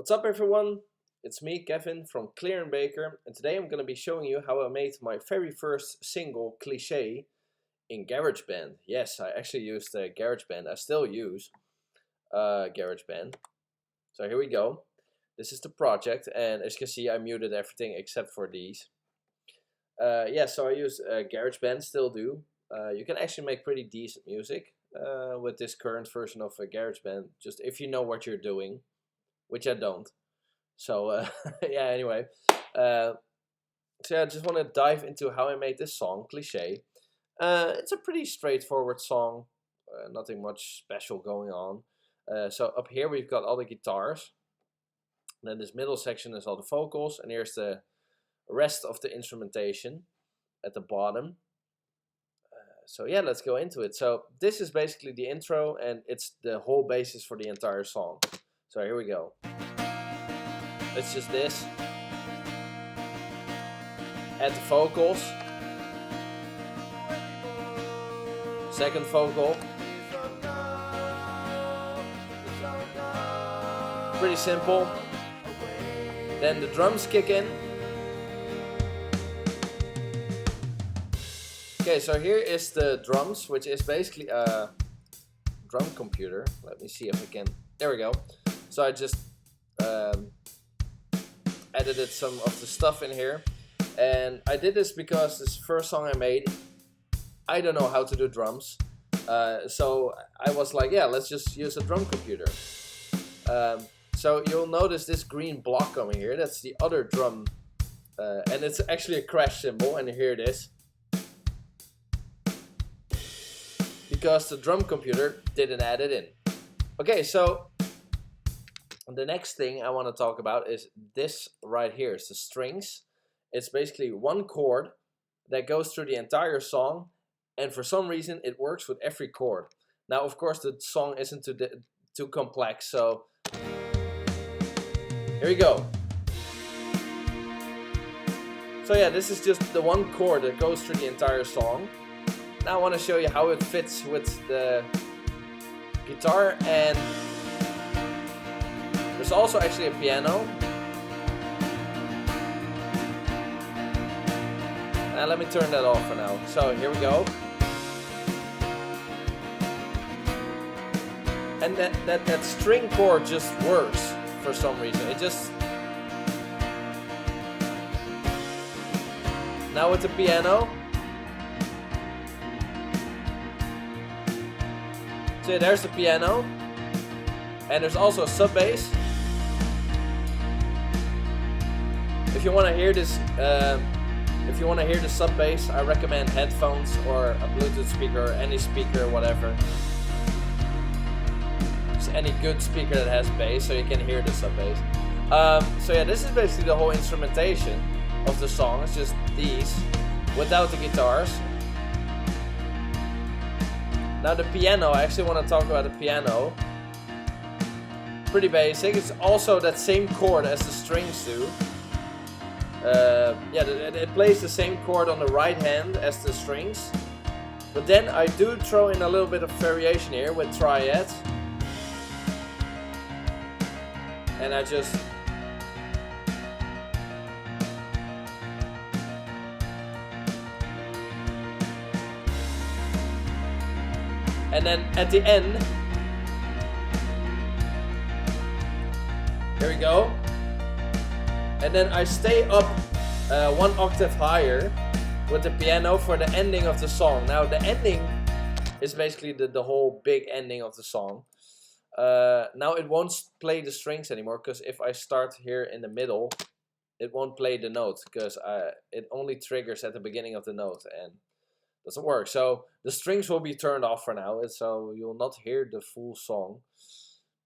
What's up everyone? It's me, Kevin from Clear and Baker, and today I'm going to be showing you how I made my very first single, Cliché, in Garageband. Yes, I actually used Garageband. I still use Garageband. So here we go. This is the project, and as you can see I muted everything except for these. Yeah, so I use Garageband, still do. You can actually make pretty decent music with this current version of Garageband, just if you know what you're doing, which I don't. So yeah, anyway, uh, so yeah, I just want to dive into how I made this song, Cliché. It's a pretty straightforward song, nothing much special going on. So up here we've got all the guitars, and then this middle section is all the vocals, and here's the rest of the instrumentation at the bottom. So yeah, let's go into it. So this is basically the intro, and it's the whole basis for the entire song. So here we go. It's just this. Add the vocals. Second vocal. Pretty simple. Then the drums kick in. Okay, so here is the drums, which is basically a drum computer. Let me see if I can. There we go. So I just edited some of the stuff in here. And I did this because this first song I made, I don't know how to do drums. So I was like, yeah, let's just use a drum computer. So you'll notice this green block coming here. That's the other drum. And it's actually a crash cymbal. And here it is. Because the drum computer didn't add it in. Okay, so the next thing I want to talk about is this right here. It's the strings. It's basically one chord that goes through the entire song, and for some reason it works with every chord. Now, of course, the song isn't too complex, so here we go. So yeah, this is just the one chord that goes through the entire song. Now I want to show you how it fits with the guitar, and there's also actually a piano. Now let me turn that off for now. So here we go. And that string chord just works for some reason. It just... Now with the piano. So there's the piano. And there's also a sub bass. If you want to hear this, if you want to hear the sub bass, I recommend headphones or a Bluetooth speaker, or any speaker, whatever. Just any good speaker that has bass, so you can hear the sub bass. So yeah, this is basically the whole instrumentation of the song. It's just these, without the guitars. Now the piano, I actually want to talk about the piano. Pretty basic. It's also that same chord as the strings do. Yeah, it plays the same chord on the right hand as the strings. But then I do throw in a little bit of variation here with triads. And I just... And then at the end, here we go. And then I stay up one octave higher with the piano for the ending of the song. Now the ending is basically the whole big ending of the song. Now it won't play the strings anymore, because if I start here in the middle, it won't play the note, because it only triggers at the beginning of the note and doesn't work. So the strings will be turned off for now, so you'll not hear the full song.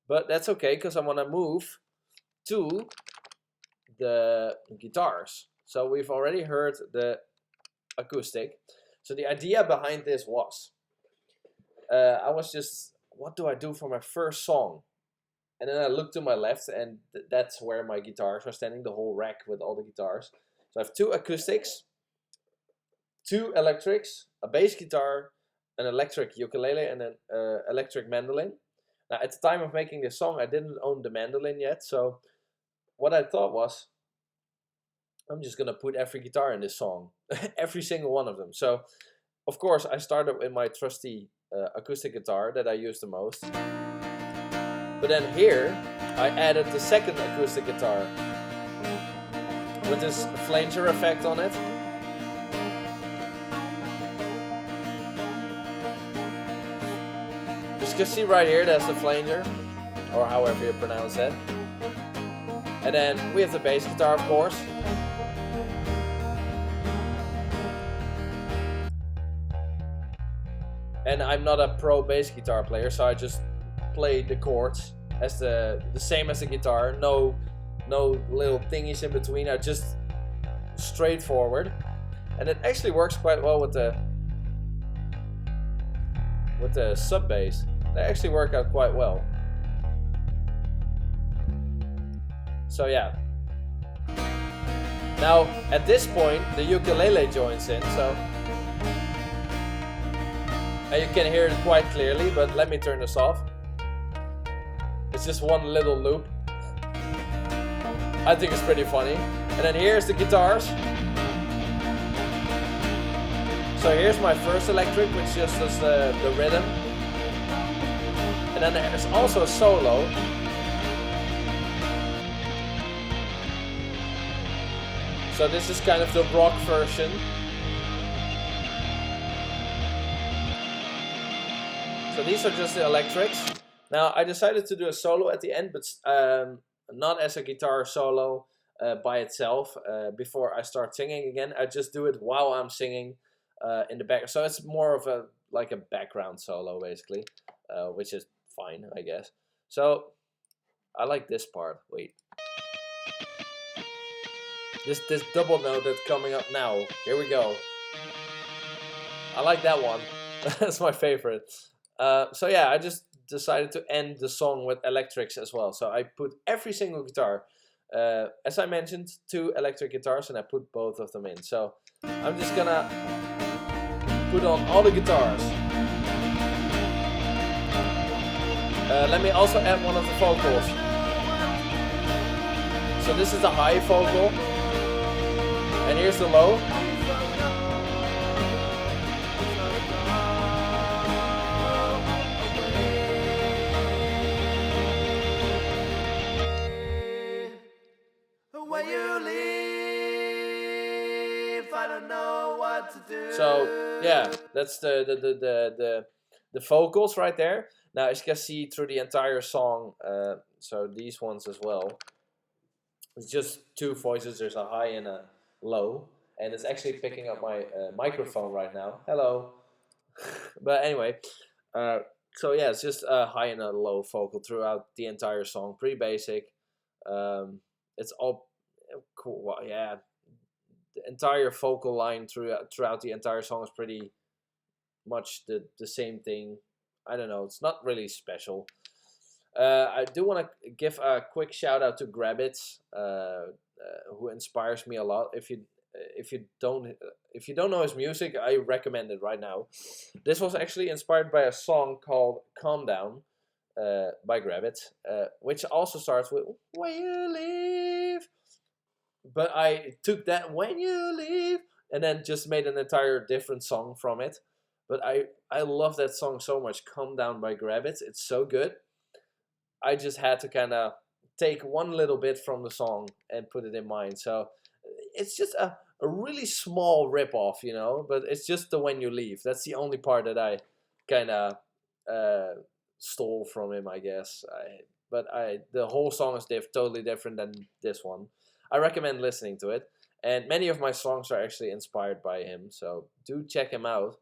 But that's okay, because I want to move to the guitars. So we've already heard the acoustic. So the idea behind this was, I was just, what do I do for my first song? And then I looked to my left, and that's where my guitars are standing, the whole rack with all the guitars. So I have two acoustics, two electrics, a bass guitar, an electric ukulele, and an electric mandolin. Now, at the time of making this song, I didn't own the mandolin yet, so what I thought was, I'm just gonna put every guitar in this song, every single one of them. So, of course, I started with my trusty acoustic guitar that I use the most. But then here, I added the second acoustic guitar with this flanger effect on it. As you can see right here, that's the flanger, or however you pronounce that. And then we have the bass guitar, of course. And I'm not a pro bass guitar player, so I just play the chords as the same as the guitar. No little thingies in between. I just straightforward, and it actually works quite well with the sub bass. They actually work out quite well. So yeah. Now at this point the ukulele joins in, so and you can hear it quite clearly, but let me turn this off. It's just one little loop. I think it's pretty funny. And then here's the guitars. So here's my first electric, which just does the rhythm. And then there's also a solo. So this is kind of the rock version. So these are just the electrics. Now I decided to do a solo at the end, but not as a guitar solo by itself before I start singing again. I just do it while I'm singing in the back. So it's more of a background solo basically, which is fine, I guess. So I like this part. Wait. This double note that's coming up now. Here we go. I like that one. That's my favorite. So yeah, I just decided to end the song with electrics as well. So I put every single guitar. As I mentioned, 2 electric guitars, and I put both of them in. So I'm just gonna put on all the guitars. Let me also add one of the vocals. So this is the high vocal, and here's the low. When you leave, I don't know what to do. So yeah, that's the vocals right there. Now as you can see through the entire song, so these ones as well, it's just 2 voices. There's a high and a low, and it's actually picking up my microphone right now. Hello. But anyway, so yeah, it's just a high and a low vocal throughout the entire song. Pretty basic. It's all cool. Well, yeah, the entire vocal line throughout the entire song is pretty much the same thing. I don't know. It's not really special. I do want to give a quick shout out to Grabbit, who inspires me a lot. If you don't know his music, I recommend it right now. This was actually inspired by a song called "Calm Down" by Grabbit, which also starts with "When you leave." But I took that "When you leave" and then just made an entire different song from it. But I love that song so much. "Calm Down" by Grabbit. It's so good. I just had to kind of take one little bit from the song and put it in mine. So it's just a really small rip-off, you know, but it's just the "When You Leave." That's the only part that I kind of stole from him, I guess. The whole song is totally different than this one. I recommend listening to it. And many of my songs are actually inspired by him, so do check him out.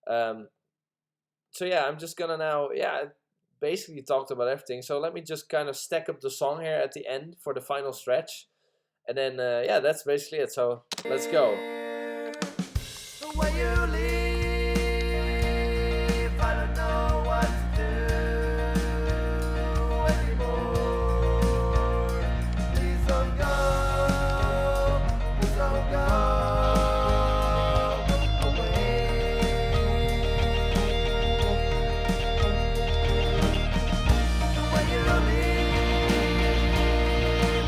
So yeah, I'm just gonna now, basically talked about everything. So let me just kind of stack up the song here at the end for the final stretch. And then, that's basically it. So let's go. When you leave, I don't know what to do anymore. Please don't go, please don't go away. When you leave,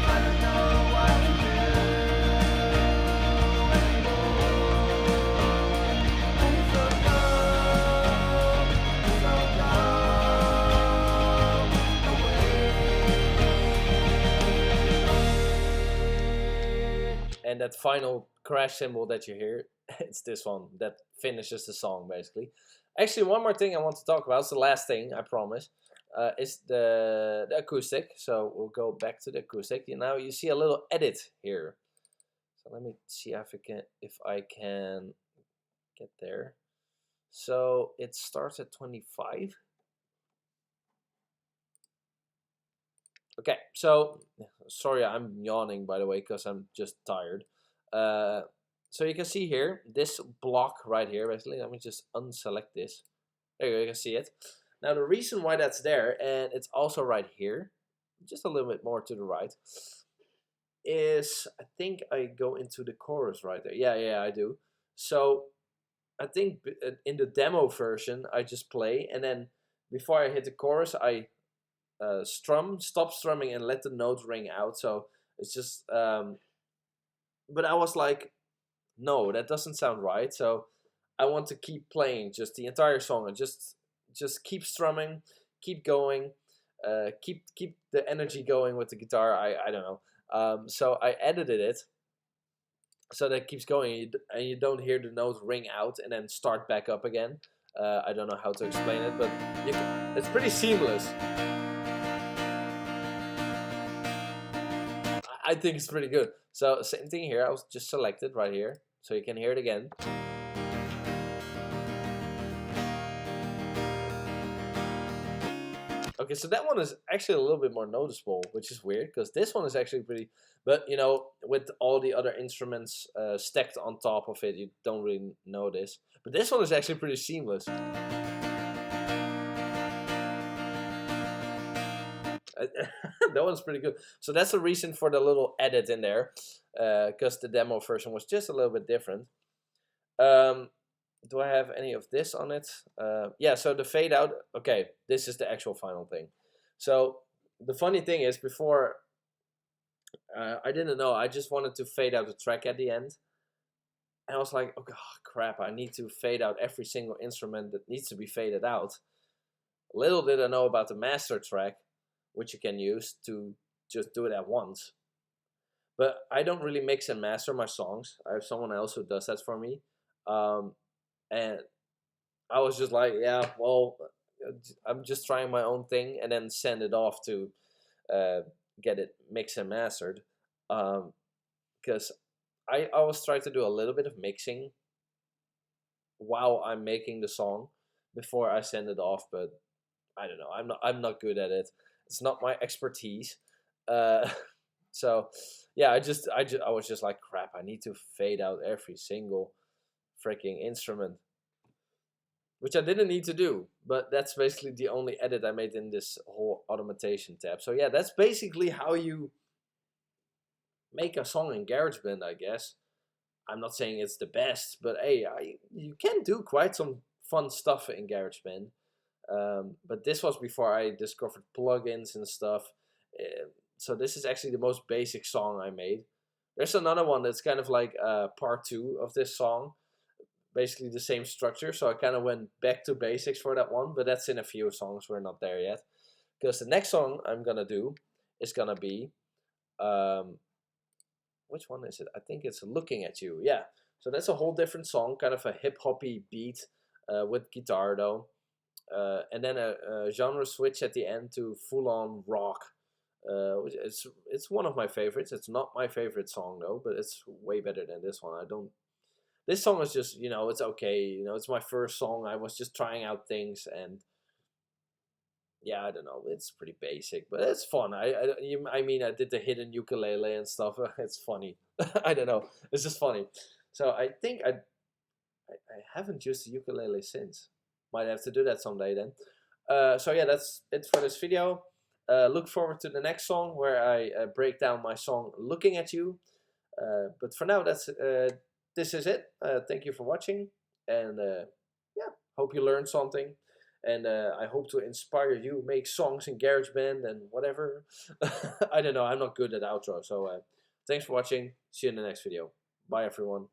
I don't know And that final crash cymbal that you hear, it's this one that finishes the song basically. Actually, one more thing I want to talk about. It's the last thing, I promise. Is the acoustic. So we'll go back to the acoustic. Now you see a little edit here. So let me see if I can get there. So it starts at 25. Okay, so sorry, I'm yawning by the way because I'm just tired. So you can see here this block right here. Basically, let me just unselect this. There you go. You can see it. Now the reason why that's there, and it's also right here, just a little bit more to the right, is I think I go into the chorus right there. Yeah, I do. So I think in the demo version I just play, and then before I hit the chorus I stop strumming and let the notes ring out. So it's just but I was like, no, that doesn't sound right. So I want to keep playing just the entire song and just keep strumming, keep going, keep the energy going with the guitar. I don't know. So I edited it so that it keeps going and you don't hear the notes ring out and then start back up again. I don't know how to explain it, but it's pretty seamless. I think it's pretty good. So same thing here. I was just selected right here, so you can hear it again. Okay, so that one is actually a little bit more noticeable, which is weird because this one is actually pretty. But you know, with all the other instruments stacked on top of it, you don't really notice. But this one is actually pretty seamless. That one's pretty good. So that's the reason for the little edit in there, because the demo version was just a little bit different. Do I have any of this on it? Yeah, so the fade out. Okay, this is the actual final thing. So the funny thing is, before I didn't know. I just wanted to fade out the track at the end. And I was like, oh crap, I need to fade out every single instrument that needs to be faded out. Little did I know about the master track, which you can use to just do it at once. But I don't really mix and master my songs. I have someone else who does that for me. And I was just like, yeah, well, I'm just trying my own thing and then send it off to get it mixed and mastered. Because I always try to do a little bit of mixing while I'm making the song before I send it off, but I don't know. I'm not good at it. It's not my expertise. So yeah, I was just like, crap, I need to fade out every single freaking instrument, which I didn't need to do, but that's basically the only edit I made in this whole automation tab. So yeah, that's basically how you make a song in GarageBand, I guess. I'm not saying it's the best, but hey, you can do quite some fun stuff in GarageBand. But this was before I discovered plugins and stuff. So this is actually the most basic song I made. There's another one that's kind of like part 2 of this song. Basically the same structure, so I kind of went back to basics for that one, but that's in a few songs. We're not there yet. Because the next song I'm gonna do is gonna be... which one is it? I think it's Looking at You. Yeah, so that's a whole different song, kind of a hip-hoppy beat with guitar though. And then a genre switch at the end to full-on rock. Which it's one of my favorites. It's not my favorite song though, but it's way better than this one. This song is just, it's okay. It's my first song. I was just trying out things, and yeah, I don't know. It's pretty basic, but it's fun. I mean, I did the hidden ukulele and stuff. It's funny. I don't know. It's just funny. So I think I haven't used the ukulele since. Might have to do that someday then. So yeah, that's it for this video. Look forward to the next song where I break down my song Looking at You. But for now, this is it. Thank you for watching, and yeah, hope you learned something, and I hope to inspire you make songs in GarageBand and whatever. I don't know, I'm not good at outro, so thanks for watching. See you in the next video. Bye everyone.